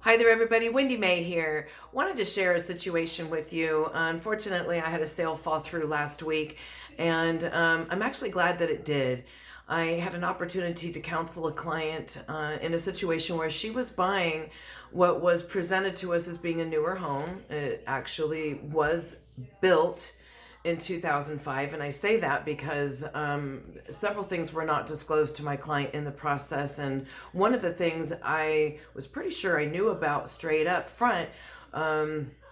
Hi there, everybody. Wendi-Mae here. Wanted to share a situation with you. Unfortunately, I had a sale fall through last week, and I'm actually glad that it did. I had an opportunity to counsel a client in a situation where she was buying what was presented to us as being a newer home. It actually was built in 2005. And I say that because several things were not disclosed to my client in the process. And one of the things I was pretty sure I knew about straight up front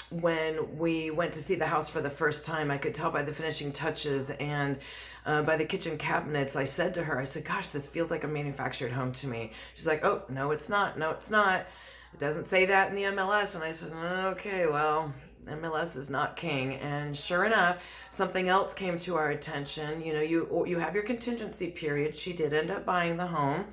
when we went to see the house for the first time. I could tell by the finishing touches and by the kitchen cabinets. I said to her, I said, gosh, this feels like a manufactured home to me. She's like, oh, no, it's not. No, it's not. It doesn't say that in the MLS. And I said, okay, well, MLS is not king. And sure enough, something else came to our attention. You know, you have your contingency period. She did end up buying the home.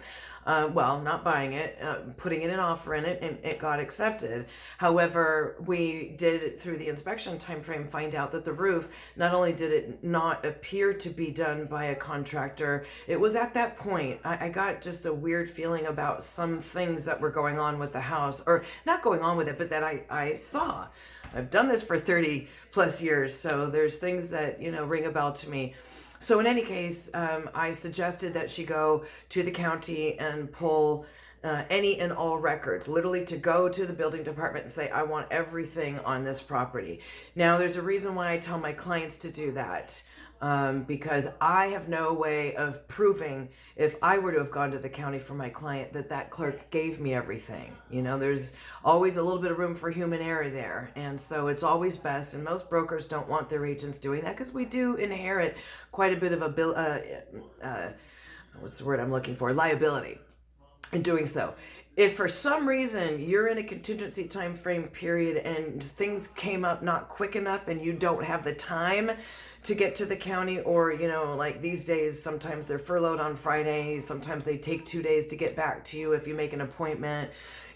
Well, not buying it, putting in an offer in it, and it got accepted. However, we did, through the inspection time frame, find out that the roof, not only did it not appear to be done by a contractor, it was at that point, I got just a weird feeling about some things that were going on with the house, or not going on with it, but that I saw. I've done this for 30 plus years, so there's things that, ring a bell to me. So in any case, I suggested that she go to the county and pull any and all records, literally to go to the building department and say, I want everything on this property. Now, there's a reason why I tell my clients to do that. Because I have no way of proving, if I were to have gone to the county for my client, that clerk gave me everything. There's always a little bit of room for human error there. And so it's always best, and most brokers don't want their agents doing that because we do inherit quite a bit of what's the word I'm looking for? Liability in doing so. If for some reason you're in a contingency time frame period and things came up not quick enough and you don't have the time to get to the county, or like these days, sometimes they're furloughed on Friday, sometimes they take 2 days to get back to you if you make an appointment,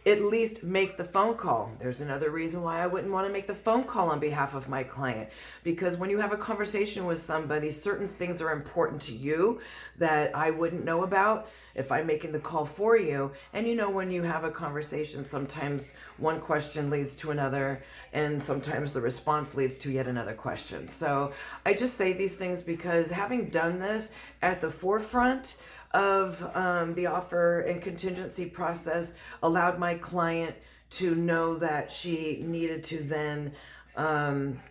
at least make the phone call. There's another reason why I wouldn't want to make the phone call on behalf of my client, because when you have a conversation with somebody, certain things are important to you that I wouldn't know about if I'm making the call for you. And when you have a conversation, sometimes one question leads to another, and sometimes the response leads to yet another question. So I just say these things because, having done this at the forefront of the offer and contingency process, allowed my client to know that she needed to then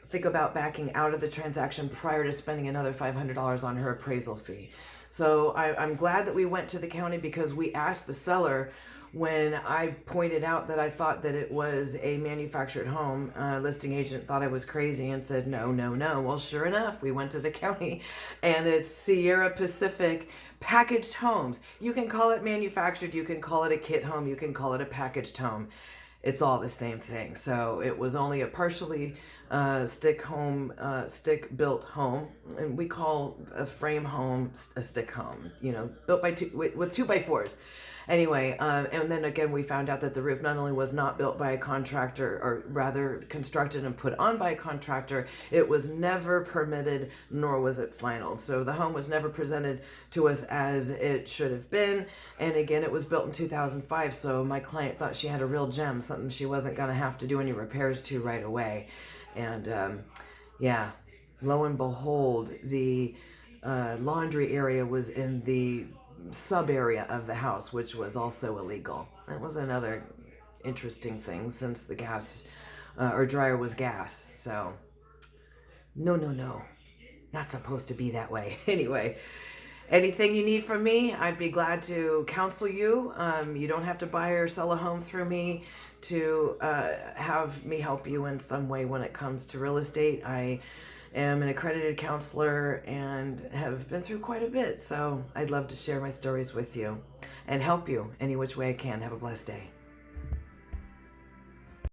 think about backing out of the transaction prior to spending another $500 on her appraisal fee. So I'm glad that we went to the county, because we asked the seller, when I pointed out that I thought that it was a manufactured home, listing agent thought I was crazy and said, no, no, no. Well, sure enough, we went to the county, and it's Sierra Pacific Packaged Homes. You can call it manufactured, you can call it a kit home, you can call it a packaged home. It's all the same thing. So it was only a partially stick built home, and we call a frame home a stick home. Built by with 2x4s. Anyway, and then again, we found out that the roof not only was not built by a contractor, or rather constructed and put on by a contractor, it was never permitted, nor was it finalized. So the home was never presented to us as it should have been. And again, it was built in 2005. So my client thought she had a real gem, something she wasn't going to have to do any repairs to right away. And yeah, lo and behold, the laundry area was in the sub area of the house, which was also illegal. That was another interesting thing, since the gas or dryer was gas. So no, no, no, not supposed to be that way. Anyway, anything you need from me, I'd be glad to counsel you. You don't have to buy or sell a home through me to have me help you in some way when it comes to real estate. I am an accredited counselor and have been through quite a bit. So I'd love to share my stories with you and help you any which way I can. Have a blessed day.